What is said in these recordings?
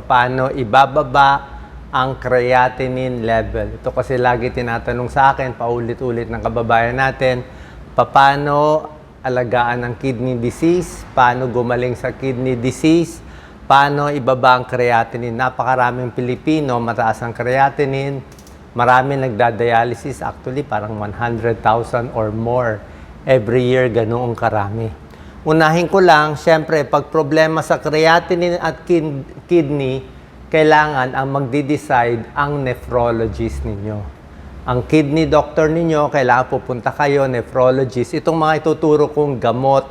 paano ibababa ang creatinine level. Ito kasi lagi tinatanong sa akin, paulit-ulit ng kababayan natin, paano alagaan ang kidney disease, paano gumaling sa kidney disease, paano ibaba ang creatinine. Napakaraming Pilipino, mataas ang creatinine, maraming nagda-dialysis, actually parang 100,000 or more every year, ganoong karami. Unahin ko lang, syempre, pag problema sa creatinine at kidney, kailangan ang magde-decide ang nephrologist ninyo. Ang kidney doctor ninyo, kailangan pupunta kayo, nephrologist. Itong mga ituturo kong gamot,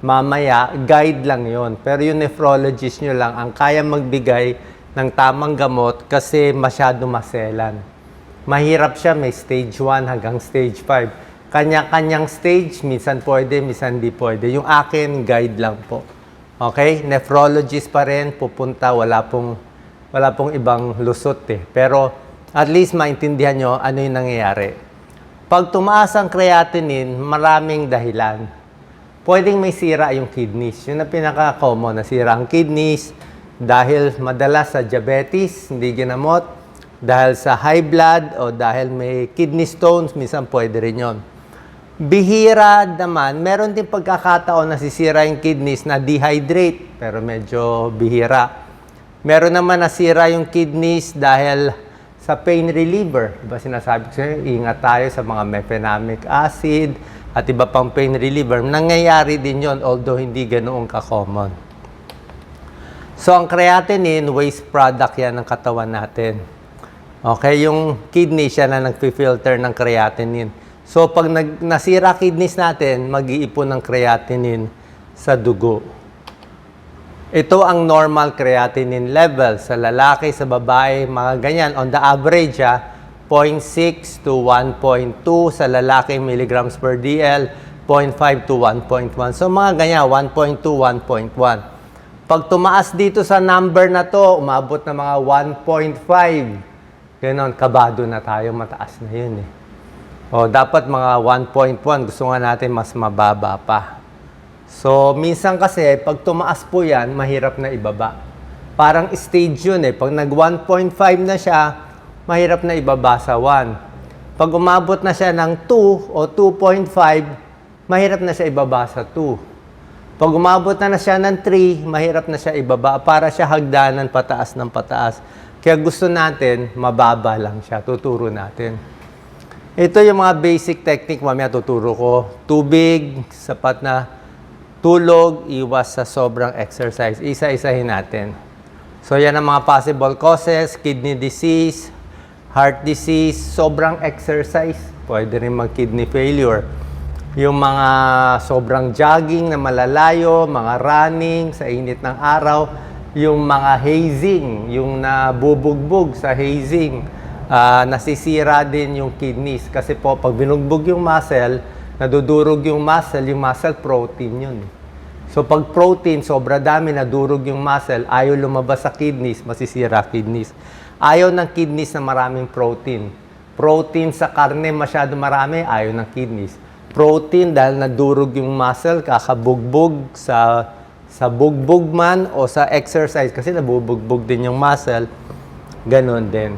mamaya, guide lang yon. Pero yung nephrologist nyo lang ang kaya magbigay ng tamang gamot kasi masyado maselan. Mahirap siya, may stage 1 hanggang stage 5. Kanya-kanyang stage, minsan pwede, minsan di pwede. Yung akin, guide lang po. Okay? Nephrologist pa rin, pupunta, wala pong ibang lusot eh. Pero at least maintindihan nyo ano yung nangyayari. Pag tumaas ang creatinine, maraming dahilan. Pwedeng may sira yung kidneys. Yun ang pinaka-common, nasira ang kidneys dahil madalas sa diabetes, hindi ginamot, dahil sa high blood o dahil may kidney stones, minsan pwede rin yun. Bihira naman, meron din pagkakataon na sisira yung kidneys na dehydrate, pero medyo bihira. Meron naman nasira yung kidneys dahil sa pain reliever. Diba sinasabi ko sa'yo, ingat tayo sa mga mefenamic acid at iba pang pain reliever. Nangyayari din yon, although hindi ganoon ka-common. So, ang creatinine, waste product yan ng katawan natin. Okay, yung kidney siya na nag-filter ng creatinine. So, pag nasira kidneys natin, mag-iipon ng creatinine sa dugo. Ito ang normal creatinine level sa lalaki, sa babae, mga ganyan. On the average, 0.6 to 1.2 sa lalaki milligrams per DL, 0.5 to 1.1. So, mga ganyan, 1.2, 1.1. Pag tumaas dito sa number na to, umabot na mga 1.5. Ganon, kabado na tayo, mataas na yun eh. O, dapat mga 1.1, gusto nga natin mas mababa pa. So, minsan kasi, pag tumaas po yan, mahirap na ibaba. Parang stage yun eh. Pag nag 1.5 na siya, mahirap na ibaba sa 1. Pag umabot na siya ng 2 o 2.5, mahirap na siya ibaba sa 2. Pag umabot na siya ng 3, mahirap na siya ibaba. Para siya hagdanan pataas ng pataas. Kaya gusto natin, mababa lang siya. Tuturo natin. Ito yung mga basic technique, mamaya tuturo ko. Tubig, sapat na tulog, iwas sa sobrang exercise. Isa-isahin natin. So, yan ang mga possible causes, kidney disease, heart disease, sobrang exercise. Pwede rin mag-kidney failure. Yung mga sobrang jogging na malalayo, mga running sa init ng araw, yung mga hazing, yung nabubugbog sa hazing, nasisira din yung kidneys. Kasi po, pag binugbog yung muscle, nadudurog yung muscle protein yun. So, pag protein, sobra dami, nadurog yung muscle, ayaw lumabas sa kidneys, masisira kidneys. Ayaw ng kidneys na maraming protein. Protein sa karne, masyado marami, ayaw ng kidneys. Protein, dahil nadurog yung muscle, kakabugbog sa bugbog man o sa exercise, kasi nabubugbog din yung muscle, ganun din.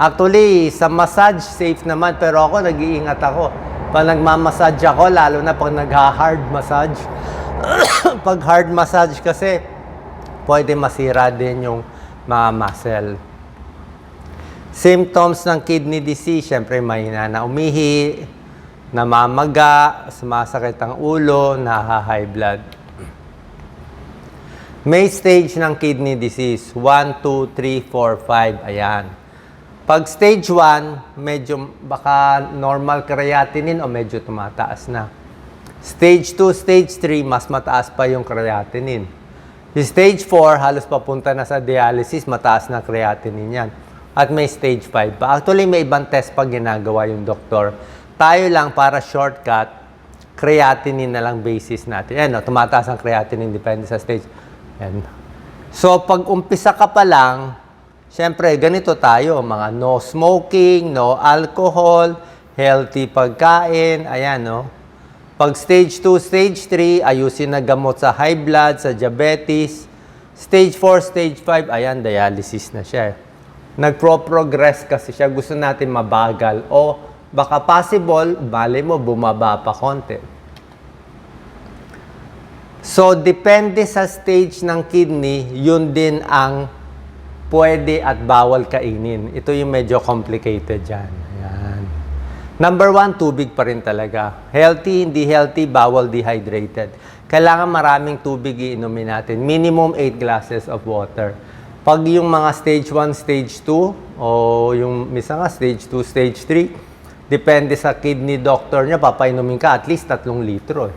Actually, sa massage, safe naman, pero ako, nag-iingat ako. Pag nagmamassage ako, lalo na pag nag-hard massage. Pag hard massage kasi, pwede masira din yung mga muscle. Symptoms ng kidney disease, syempre mahina na umihi, namamaga, sumasakit ang ulo, naha-high blood. May stage ng kidney disease, 1, 2, 3, 4, 5, ayan. Pag stage 1, medyo baka normal creatinine o medyo tumataas na. Stage 2, stage 3, mas mataas pa yung creatinine. Yung stage 4, halos papunta na sa dialysis, mataas na creatinine yan. At may stage 5 pa. Actually, may ibang test pa ginagawa yung doktor. Tayo lang para shortcut, creatinine na lang basis natin. Yan, no, tumataas ang creatinine, depende sa stage. Yan. So, pag umpisa ka pa lang, siyempre, ganito tayo, mga no smoking, no alcohol, healthy pagkain, ayan, no? Pag stage 2, stage 3, ayusin na gamot sa high blood, sa diabetes. Stage 4, stage 5, ayan, dialysis na siya. Nagpro-progress kasi siya. Gusto natin mabagal. O baka possible, bali mo, bumaba pa konti. So, depende sa stage ng kidney, yun din ang pwede at bawal kainin. Ito yung medyo complicated dyan. Ayan. Number 1, tubig pa rin talaga. Healthy, hindi healthy, bawal dehydrated. Kailangan maraming tubig iinumin natin. Minimum 8 glasses of water. Pag yung mga stage 1, stage 2, o yung misa nga stage 2, stage 3, depende sa kidney doctor niya, papainumin ka at least 3 litro.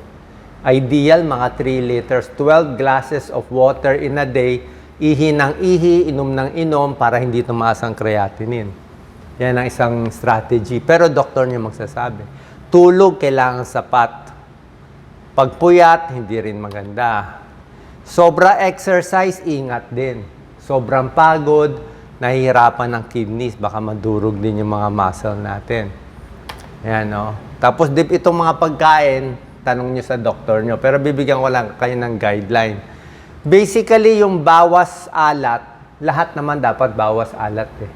Ideal, mga 3 liters, 12 glasses of water in a day, ihi ng ihi, inom ng inom para hindi tumaas ang creatinine. Yan ang isang strategy. Pero doktor niya magsasabi. Tulog, kailangan sapat. Pagpuyat, hindi rin maganda. Sobra exercise, ingat din. Sobrang pagod, nahihirapan ng kidneys, baka madurog din yung mga muscle natin. Ayan, no? Tapos, itong mga pagkain, tanong nyo sa doktor nyo. Pero bibigyan ko lang kayo ng guideline. Basically, yung bawas alat, lahat naman dapat bawas alat eh.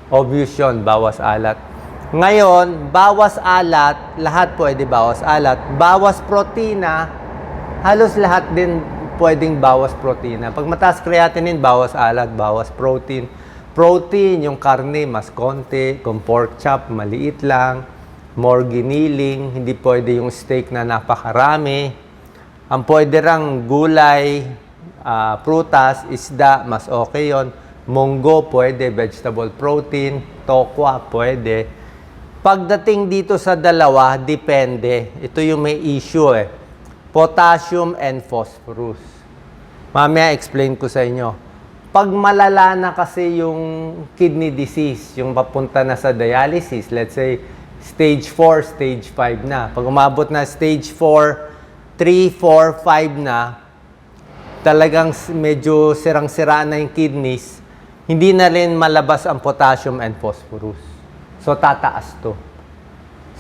Obvious yun, bawas alat. Ngayon, bawas alat, lahat pwede bawas alat. Bawas protina, halos lahat din pwedeng bawas protina. Pag mataas creatinine, bawas alat, bawas protein. Protein, yung karne, mas konti. Kung pork chop, maliit lang. More giniling, hindi pwede yung steak na napakarami. Ang pwede rang gulay, prutas, isda, mas okay yon. Munggo, pwede. Vegetable protein, tokwa, pwede. Pagdating dito sa dalawa, depende. Ito yung may issue eh. Potassium and phosphorus. Mamaya explain ko sa inyo. Pag malala na kasi yung kidney disease, yung papunta na sa dialysis, let's say, stage 4, stage 5 na. Pag umabot na stage 4, 3, 4, 5 na, talagang medyo sirang-sira na yung kidneys, hindi na rin malabas ang potassium and phosphorus. So, tataas to.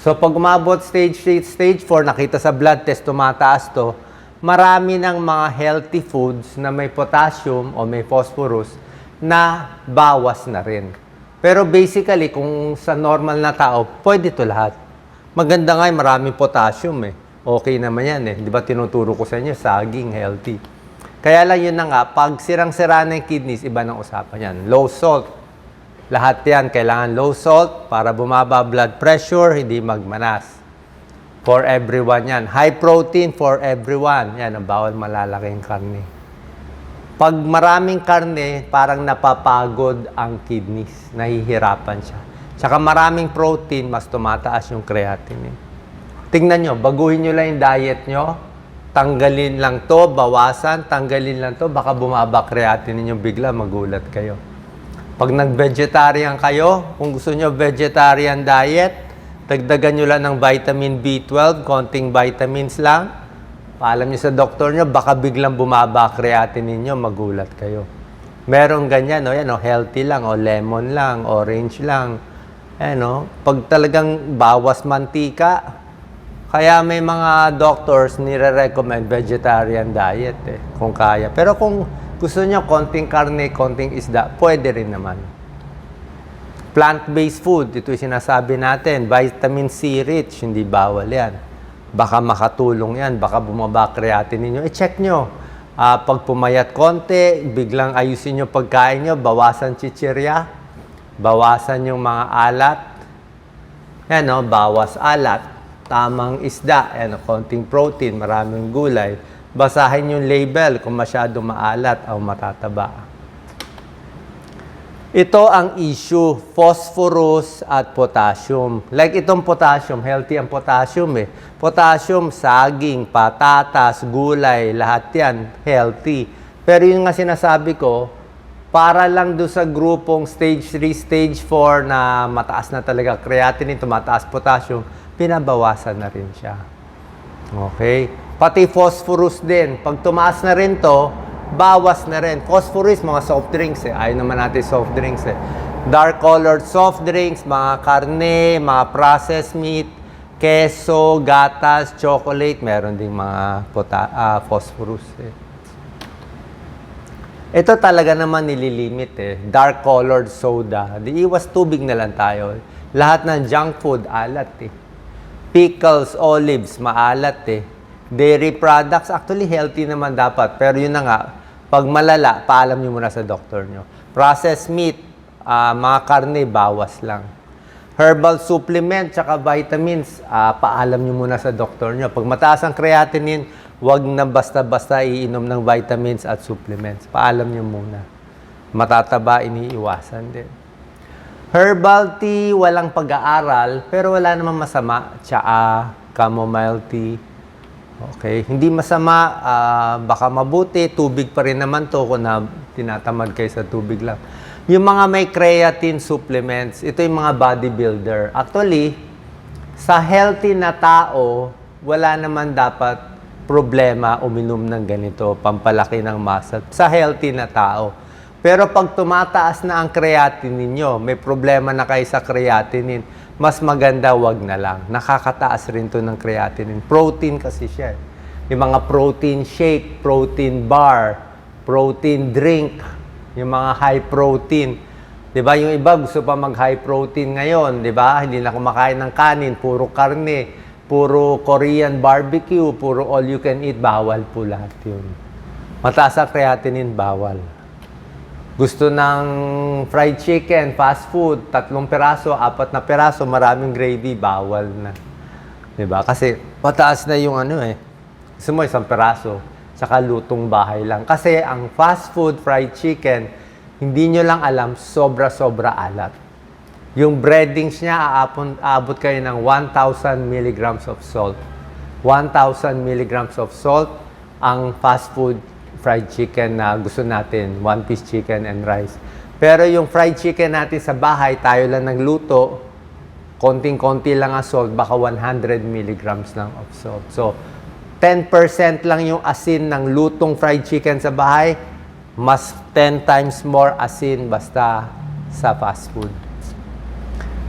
So, pag umabot stage 3, stage 4, nakita sa blood test, tumataas to, marami ng mga healthy foods na may potassium o may phosphorus na bawas na rin. Pero basically, kung sa normal na tao, pwede to lahat. Maganda nga yung maraming potassium eh. Okay naman yan eh. Di ba tinuturo ko sa inyo, saging, healthy. Kaya lang yun na nga, pag sirang-sira na yung kidneys, iba ng usapan yan. Low salt. Lahat yan, kailangan low salt para bumaba blood pressure, hindi magmanas. For everyone yan. High protein for everyone. Yan, ang bawal malalaking karne. Pag maraming karne, parang napapagod ang kidneys. Nahihirapan siya. Tsaka maraming protein, mas tumataas yung creatinine. Tingnan nyo, baguhin nyo lang yung diet nyo. Tanggalin lang to, bawasan, tanggalin lang to. Baka bumaba creatinine nyo bigla, magulat kayo. Pag nag-vegetarian kayo, kung gusto nyo vegetarian diet, dagdagan nyo lang ng vitamin B12, konting vitamins lang. Paalam nyo sa doktor nyo, baka biglang bumaba creatinine nyo, magulat kayo. Merong ganyan, no? Yan, no? Healthy lang, o lemon lang, orange lang. Ayan, no? Pag talagang bawas mantika, kaya may mga doctors nire-recommend vegetarian diet, eh, kung kaya. Pero kung gusto nyo konting karne, konting isda, pwede rin naman. Plant-based food, ito yung sinasabi natin, vitamin C rich, hindi bawal yan. Baka makatulong yan, baka bumaba creatinine nyo. I-check nyo. Pag pumayat konti, biglang ayusin nyo pagkain nyo, bawasan chichirya, bawasan yung mga alat. Yan, no? Bawas alat. Tamang isda, yan, konting protein, maraming gulay. Basahin yung label kung masyado maalat o matataba. Ito ang issue, phosphorus at potassium. Like itong potassium, healthy ang potassium eh. Potassium, saging, patatas, gulay, lahat yan, healthy. Pero yun nga sinasabi ko, para lang doon sa grupong stage 3, stage 4 na mataas na talaga creatinine, tumataas potassium, pinabawasan na rin siya. Okay? Pati phosphorus din. Pag tumaas na rin to, bawas na rin. Phosphorus, mga soft drinks eh. Ayaw naman natin soft drinks eh. Dark colored soft drinks, mga karne, mga processed meat, keso, gatas, chocolate, meron ding mga phosphorus eh. Ito talaga naman nililimit eh. Dark colored soda. Di iwas tubig na lang tayo. Lahat ng junk food, alat eh. Pickles, olives, maalat eh. Dairy products, actually healthy naman dapat. Pero yun na nga, pag malala, paalam nyo muna sa doktor nyo. Processed meat, mga karne, bawas lang. Herbal supplement, tsaka vitamins, paalam nyo muna sa doktor nyo. Pag mataas ang creatinine, huwag na basta-basta iinom ng vitamins at supplements. Paalam nyo muna. Matataba, iniiwasan din. Herbal tea, walang pag-aaral, pero wala namang masama. Tsaa, chamomile tea. Okay, hindi masama, baka mabuti, tubig pa rin naman to kung tinatamad kayo sa tubig lang. Yung mga may creatine supplements, ito yung mga bodybuilder. Actually, sa healthy na tao, wala naman dapat problema uminom ng ganito, pampalaki ng muscle, sa healthy na tao. Pero pag tumataas na ang creatinine nyo, may problema na kayo sa creatinine, mas maganda wag na lang. Nakakataas rin to ng creatinine. Protein kasi siya. Yung mga protein shake, protein bar, protein drink, yung mga high protein. 'Di ba? Yung iba gusto pa mag high protein ngayon, 'di ba? Hindi na kumakain ng kanin, puro karne, puro Korean barbecue, puro all you can eat, bawal po lahat 'yun. Mataas ang creatinine, bawal. Gusto ng fried chicken, fast food, 3 piraso, 4 na piraso, maraming gravy, bawal na. 'Di ba? Kasi mataas na yung ano eh. Gusto mo 1 piraso, saka lutong bahay lang. Kasi ang fast food, fried chicken, hindi nyo lang alam, sobra-sobra alat. Yung breadings niya, aabot kayo ng 1,000 milligrams of salt. 1,000 milligrams of salt ang fast food fried chicken na gusto natin, 1-piece chicken and rice. Pero yung fried chicken natin sa bahay, tayo lang nagluto, konting-konti lang ang salt, baka 100 milligrams lang of salt. So, 10% lang yung asin ng lutong fried chicken sa bahay, mas 10 times more asin basta sa fast food.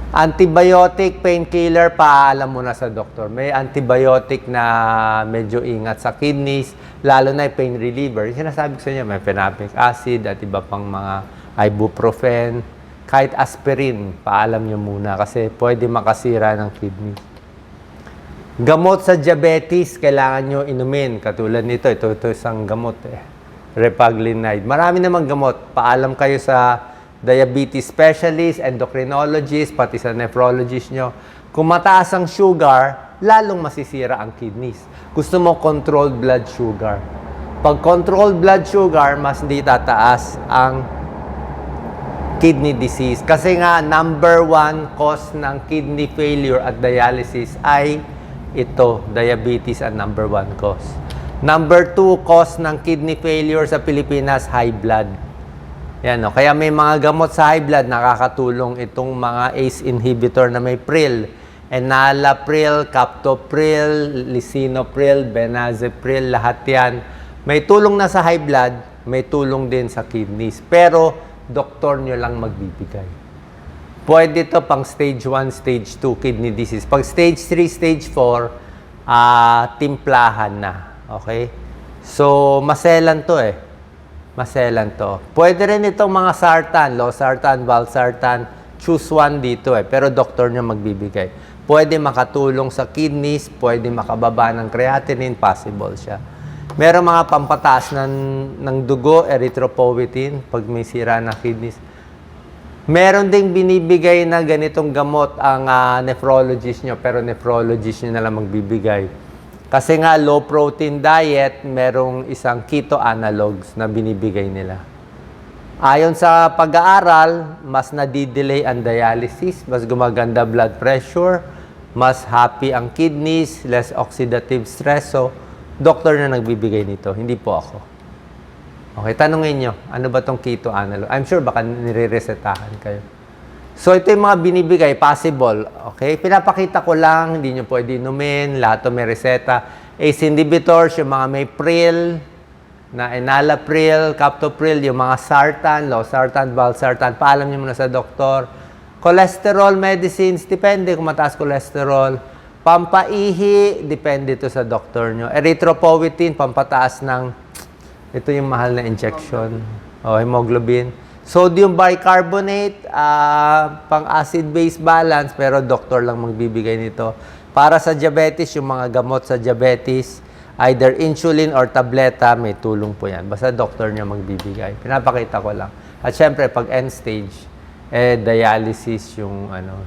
Antibiotic, painkiller, paalam mo na sa doktor. May antibiotic na medyo ingat sa kidneys, lalo na yung pain reliever. Sinasabi ko sa inyo, may phenopic acid at iba pang mga ibuprofen. Kahit aspirin, paalam nyo muna kasi pwede makasira ng kidney. Gamot sa diabetes, kailangan nyo inumin. Katulad nito, ito isang gamot eh. Repaglinide. Marami namang gamot. Paalam kayo sa diabetes specialist, endocrinologist, pati sa nephrologist nyo. Kung mataas ang sugar, lalong masisira ang kidneys. Gusto mo controlled blood sugar. Pag controlled blood sugar, mas hindi tataas ang kidney disease. Kasi nga, number 1 cause ng kidney failure at dialysis ay ito, diabetes ang number 1 cause. Number 2 cause ng kidney failure sa Pilipinas, high blood. Yan, no? Kaya may mga gamot sa high blood, nakakatulong itong mga ACE inhibitor na may pril. Enalapril, captopril, lisinopril, benazepril, lahat yan. May tulong na sa high blood, may tulong din sa kidneys. Pero, doktor nyo lang magbibigay. Pwede ito pang stage 1, stage 2 kidney disease. Pag stage 3, stage 4, timplahan na. Okay? So, maselan to eh. Maselan to. Pwede rin itong mga sartan, losartan, valsartan. Choose one dito eh. Pero doktor nyo magbibigay. Pwede makatulong sa kidneys, pwede makababa ng creatinine, possible siya. Meron mga pampataas ng dugo, erythropoietin, pag may sira na kidneys. Meron ding binibigay na ganitong gamot ang nephrologist nyo, pero nephrologist nyo na lang magbibigay. Kasi nga, low protein diet, merong isang keto analogs na binibigay nila. Ayon sa pag-aaral, mas nadidelay ang dialysis, mas gumaganda blood pressure, mas happy ang kidneys, less oxidative stress. So, doktor na nagbibigay nito, hindi po ako. Okay, tanungin nyo, ano ba tong keto analog? I'm sure baka nire-resetahan kayo. So, ito yung mga binibigay, possible. Okay, pinapakita ko lang, hindi nyo pwede inumin, lahat may reseta. ACE inhibitors, yung mga may pril, na enalapril, captopril, yung mga sartan, losartan, valsartan, paalam nyo muna sa doktor. Cholesterol medicines, depende kung mataas cholesterol. Pampaihi, depende ito sa doktor nyo. Erythropoietin, pampataas ng, ito yung mahal na injection. O, hemoglobin. Sodium bicarbonate, pang acid-base balance, pero doktor lang magbibigay nito. Para sa diabetes, yung mga gamot sa diabetes, either insulin or tableta, may tulong po yan. Basta doktor niya magbibigay. Pinapakita ko lang. At syempre, pag end stage, dialysis yung ano.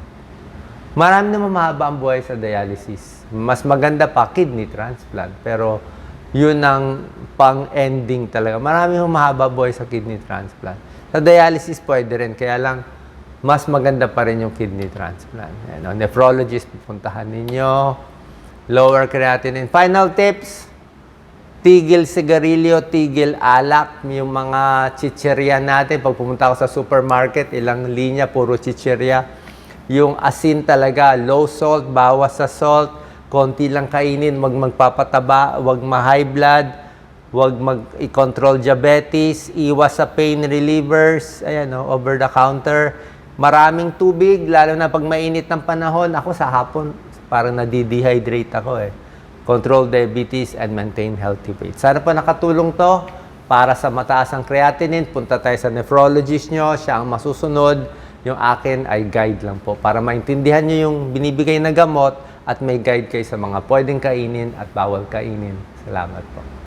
Marami naman mahaba ang buhay sa dialysis. Mas maganda pa, kidney transplant. Pero yun ang pang-ending talaga. Marami yung mahaba buhay sa kidney transplant. Sa dialysis pwede rin, kaya lang mas maganda pa rin yung kidney transplant. Ano, nephrologist, pupuntahan ninyo. Lower creatinine. Final tips, tigil sigarilyo, tigil alak. Yung mga chichirya natin, pag pumunta ako sa supermarket, ilang linya, puro chichirya. Yung asin talaga, low salt, bawas sa salt, konti lang kainin, wag magpapataba, wag ma-high blood, wag mag-i-control diabetes, iwas sa pain relievers, ayan o, over the counter. Maraming tubig, lalo na pag mainit ng panahon. Ako sa hapon, parang nadi-dehydrate ako eh. Control diabetes and maintain healthy weight. Sana po nakatulong to para sa mataas ang creatinine. Punta tayo sa nephrologist nyo, siya ang masusunod. Yung akin ay guide lang po para maintindihan nyo yung binibigay na gamot at may guide kayo sa mga pwedeng kainin at bawal kainin. Salamat po.